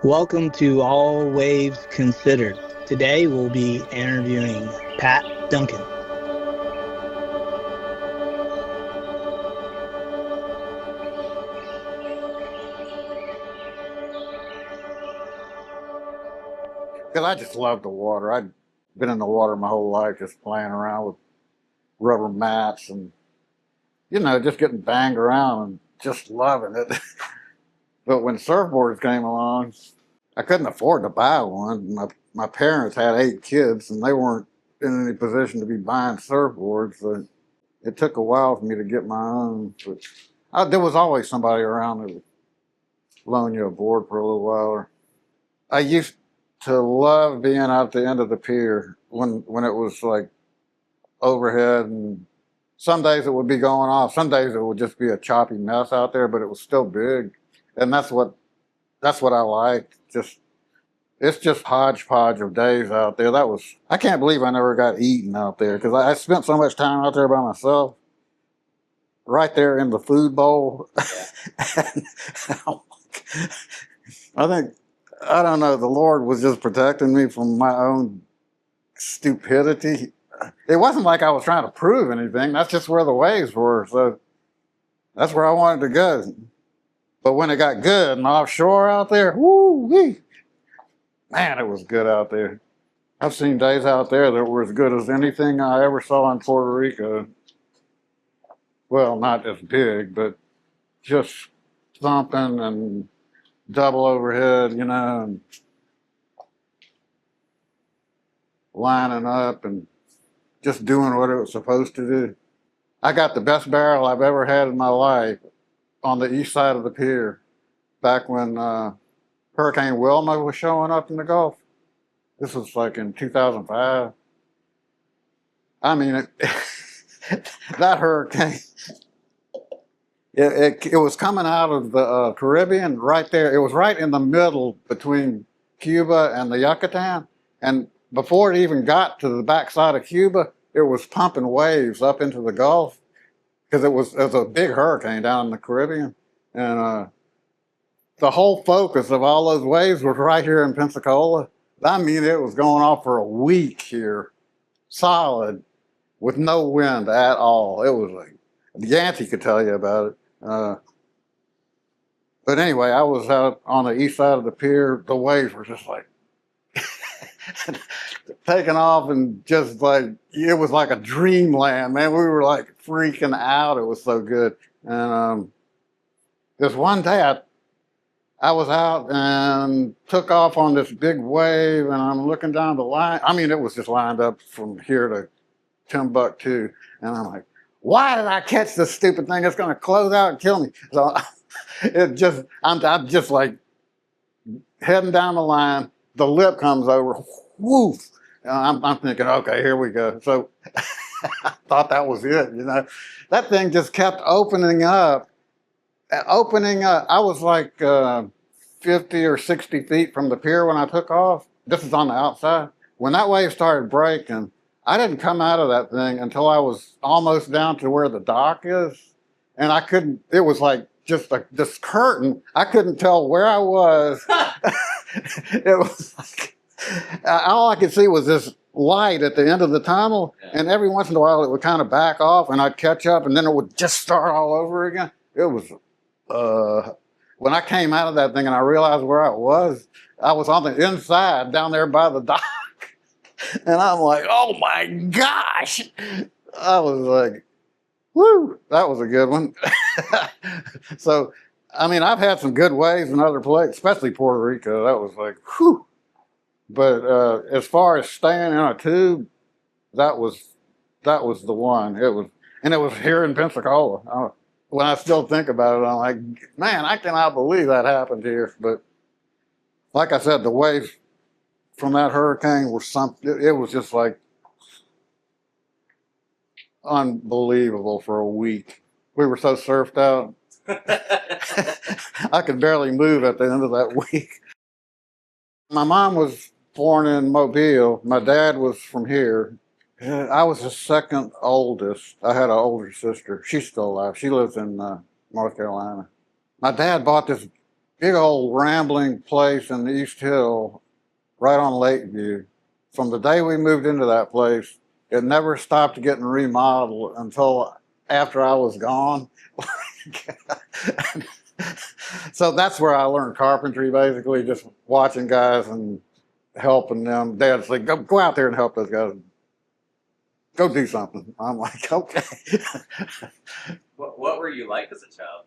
Welcome to All Waves Considered. Today we'll be interviewing Pat Duncan. Because I just love the water. I've been in the water my whole life, just playing around with rubber mats and, just getting banged around and just loving it. But when surfboards came along, I couldn't afford to buy one. My parents had 8 kids and they weren't in any position to be buying surfboards. So it took a while for me to get my own. But there was always somebody around that would loan you a board for a little while. I used to love being out at the end of the pier when it was like overhead, and some days it would be going off. Some days it would just be a choppy mess out there, but it was still big, and that's what I liked. It's just hodgepodge of days out there. I can't believe I never got eaten out there because I spent so much time out there by myself, right there in the food bowl. And I think, I don't know, the Lord was just protecting me from my own stupidity. It wasn't like I was trying to prove anything. That's just where the waves were. So that's where I wanted to go. But when it got good and offshore out there, woo-wee, man, it was good out there. I've seen days out there that were as good as anything I ever saw in Puerto Rico. Well, not as big, but just thumping and double overhead, and lining up and just doing what it was supposed to do. I got the best barrel I've ever had in my life on the east side of the pier back when Hurricane Wilma was showing up in the Gulf. This was like in 2005. I mean, that hurricane, it was coming out of the Caribbean right there. It was right in the middle between Cuba and the Yucatan. And before it even got to the backside of Cuba, it was pumping waves up into the Gulf because it was a big hurricane down in the Caribbean. And the whole focus of all those waves was right here in Pensacola. I mean, it was going off for a week here, solid, with no wind at all. It was like, Yancey could tell you about it. But anyway, I was out on the east side of the pier. The waves were just like taking off, and just like, it was like a dreamland, man. We were like freaking out. It was so good. And this one day I was out and took off on this big wave, and I'm looking down the line. I mean, it was just lined up from here to Timbuktu. And I'm like, why did I catch this stupid thing? It's going to close out and kill me. So I'm just like heading down the line. The lip comes over. Woof. I'm thinking, okay, here we go. So I thought that was it. That thing just kept opening up. I was like 50 or 60 feet from the pier when I took off. This is on the outside. When that wave started breaking, I didn't come out of that thing until I was almost down to where the dock is. And I couldn't, it was like just like this curtain. I couldn't tell where I was. It was like, all I could see was this light at the end of the tunnel. Yeah. And every once in a while it would kind of back off and I'd catch up and then it would just start all over again. It was, when I came out of that thing and I realized where I was on the inside down there by the dock. And I'm like, oh my gosh. I was like, woo, that was a good one. So, I mean, I've had some good waves in other places, especially Puerto Rico. That was like, whew. But as far as staying in a tube, that was the one. It was here in Pensacola. When I still think about it, I'm like, man, I cannot believe that happened here. But like I said, the waves from that hurricane were something. It was just like unbelievable for a week. We were so surfed out. I could barely move at the end of that week. My mom was born in Mobile. My dad was from here. I was the second oldest. I had an older sister. She's still alive. She lives in North Carolina. My dad bought this big old rambling place in the East Hill, right on Lakeview. From the day we moved into that place, it never stopped getting remodeled until after I was gone. So that's where I learned carpentry, basically, just watching guys and helping them. Dad's like, go out there and help those guys. Go do something. I'm like, okay. What were you like as a child?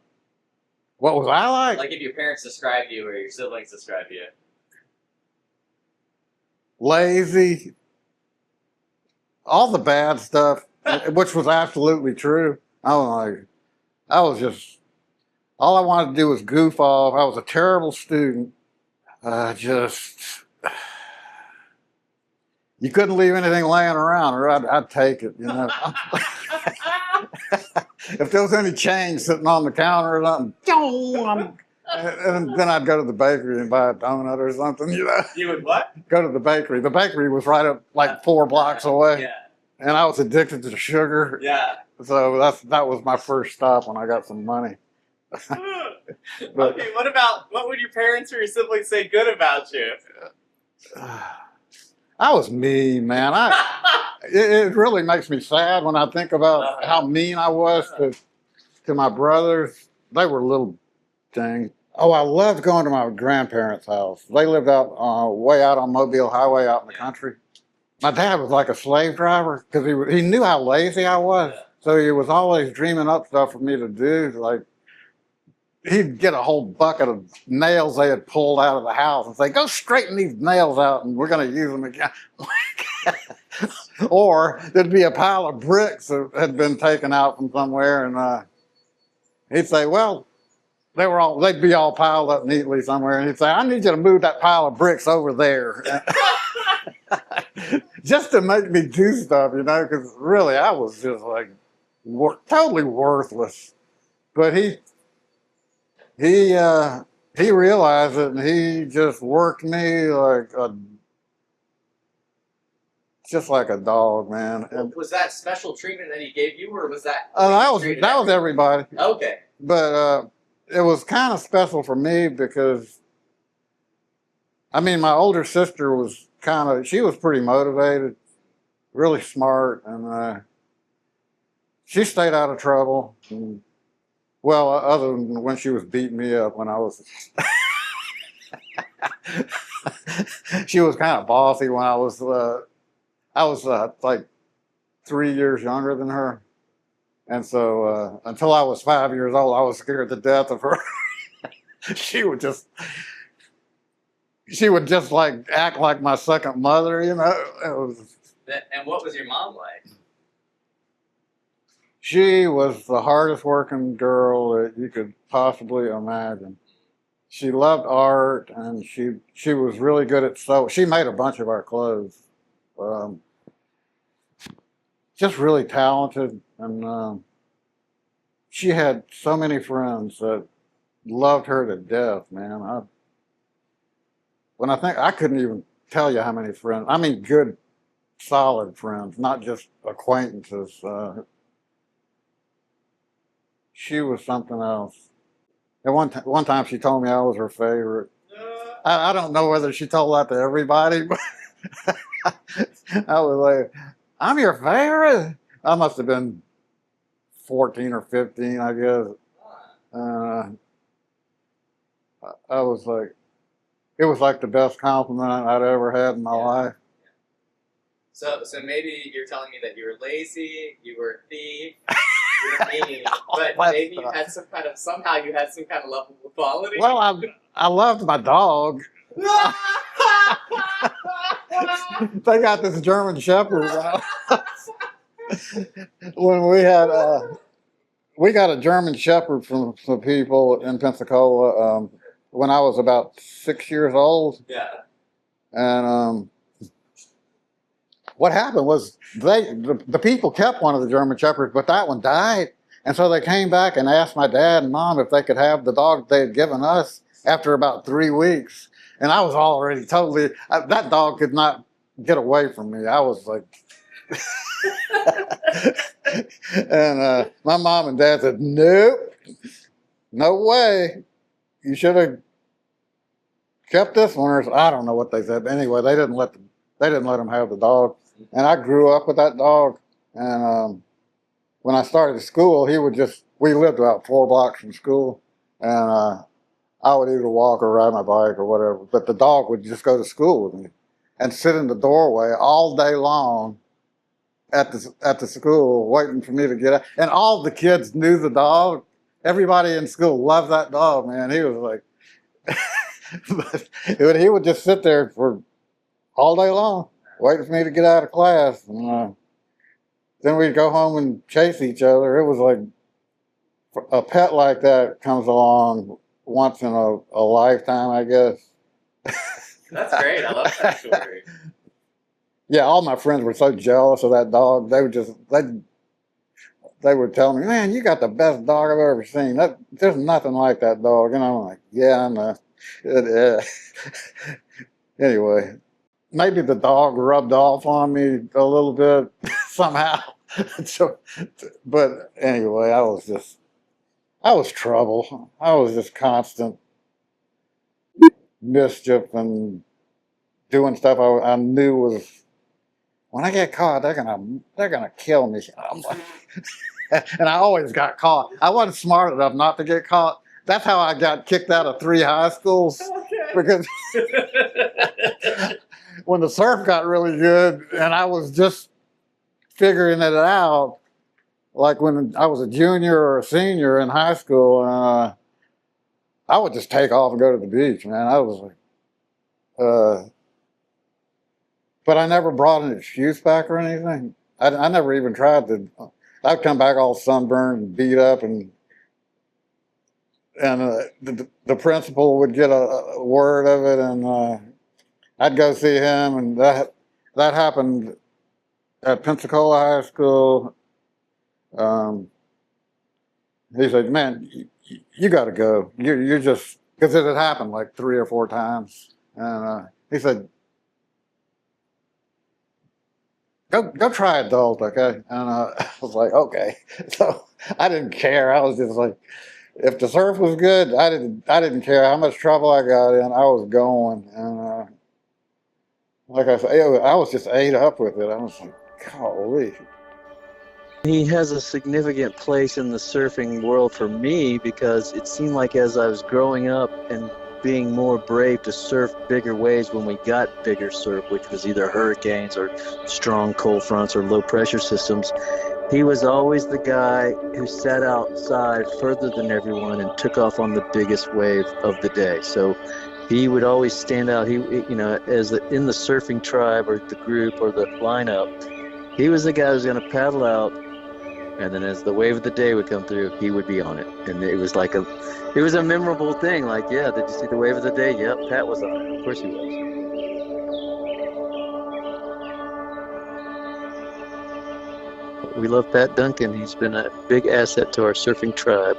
What was I like? Like if your parents described you or your siblings described you. Lazy. All the bad stuff, which was absolutely true. I was just, all I wanted to do was goof off. I was a terrible student. You couldn't leave anything laying around or I'd take it, you know. If there was any change sitting on the counter or something, and then I'd go to the bakery and buy a donut or something, you know. You would what? Go to the bakery. The bakery was right up like 4 blocks away. Yeah. And I was addicted to sugar. Yeah. So that was my first stop when I got some money. But, okay, what would your parents or your siblings say good about you? I was mean, man. It really makes me sad when I think about how mean I was to my brothers. They were little things. Oh, I loved going to my grandparents' house. They lived out way out on Mobile Highway out in the country. My dad was like a slave driver because he knew how lazy I was. So he was always dreaming up stuff for me to do. Like he'd get a whole bucket of nails they had pulled out of the house and say, go straighten these nails out and we're going to use them again. Or there'd be a pile of bricks that had been taken out from somewhere and he'd say, well, they'd be all piled up neatly somewhere. And he'd say, I need you to move that pile of bricks over there. Just to make me do stuff, you know, because really I was just like totally worthless. But he realized it and he just worked me just like a dog, man. And was that special treatment that he gave you, or was that? That was everybody. Okay. But it was kind of special for me because, I mean, my older sister was she was pretty motivated, really smart, and she stayed out of trouble. And, well, other than when she was beating me up when I was, she was kind of bossy when I was like 3 years younger than her. And so until I was 5 years old, I was scared to death of her. She would just like act like my second mother, you know. And what was your mom like? She was the hardest working girl that you could possibly imagine. She loved art and she was really good at sewing. She made a bunch of our clothes. Just really talented, and she had so many friends that loved her to death, man. When I think, I couldn't even tell you how many friends. I mean, good, solid friends, not just acquaintances. She was something else. At one time, she told me I was her favorite. I don't know whether she told that to everybody, but I was like, I'm your favorite. I must have been 14 or 15, I guess. I was like, it was like the best compliment I'd ever had in my life. So maybe you're telling me that you were lazy, you were a thief, you were mean, but maybe you had somehow you had some kind of lovable quality. Well, I loved my dog. They got this German Shepherd. When we got a German Shepherd from some people in Pensacola when I was about 6 years old. Yeah. And what happened was the people kept one of the German Shepherds, but that one died. And so they came back and asked my dad and mom if they could have the dog they had given us after about 3 weeks. And I was already that dog could not get away from me. I was like, and my mom and dad said, nope, no way. You should have kept this one, or I don't know what they said. Anyway, they didn't let him have the dog, and I grew up with that dog. And when I started school, we lived about 4 blocks from school, and I would either walk or ride my bike or whatever. But the dog would just go to school with me and sit in the doorway all day long at the school, waiting for me to get out. And all the kids knew the dog. Everybody in school loved that dog, man. He was like, but he would just sit there for all day long, waiting for me to get out of class. And then we'd go home and chase each other. It was like a pet like that comes along once in a lifetime, I guess. That's great. I love that story. Yeah, all my friends were so jealous of that dog. They would tell me, "Man, you got the best dog I've ever seen. There's nothing like that dog." And I'm like, "Yeah, I know." Anyway, maybe the dog rubbed off on me a little bit somehow. So, but anyway, I was trouble. I was just constant mischief and doing stuff I knew was, when I get caught, they're gonna kill me. I'm like, and I always got caught. I wasn't smart enough not to get caught. That's how I got kicked out of 3 high schools. Okay. Because when the surf got really good and I was just figuring it out, like when I was a junior or a senior in high school, I would just take off and go to the beach, man. I was like, but I never brought an excuse back or anything. I never even tried to. I'd come back all sunburned and beat up, and the principal would get a word of it, and I'd go see him, and that happened at Pensacola High School. He said, "Man, you got to go. You're just," because it had happened like 3 or 4 times, and he said, Go try adult, okay? And I was like, okay. So I didn't care. I was just like, if the surf was good, I didn't care how much trouble I got in. I was going, and like I said, I was just ate up with it. I was like, golly. He has a significant place in the surfing world for me, because it seemed like as I was growing up and being more brave to surf bigger waves when we got bigger surf, which was either hurricanes or strong cold fronts or low pressure systems, he was always the guy who sat outside further than everyone and took off on the biggest wave of the day. So he would always stand out. He, in the surfing tribe or the group or the lineup, he was the guy who was going to paddle out, and then as the wave of the day would come through, he would be on it. And it was a memorable thing. Like, yeah, did you see the wave of the day? Yep, Pat was on it. Of course he was. We love Pat Duncan. He's been a big asset to our surfing tribe.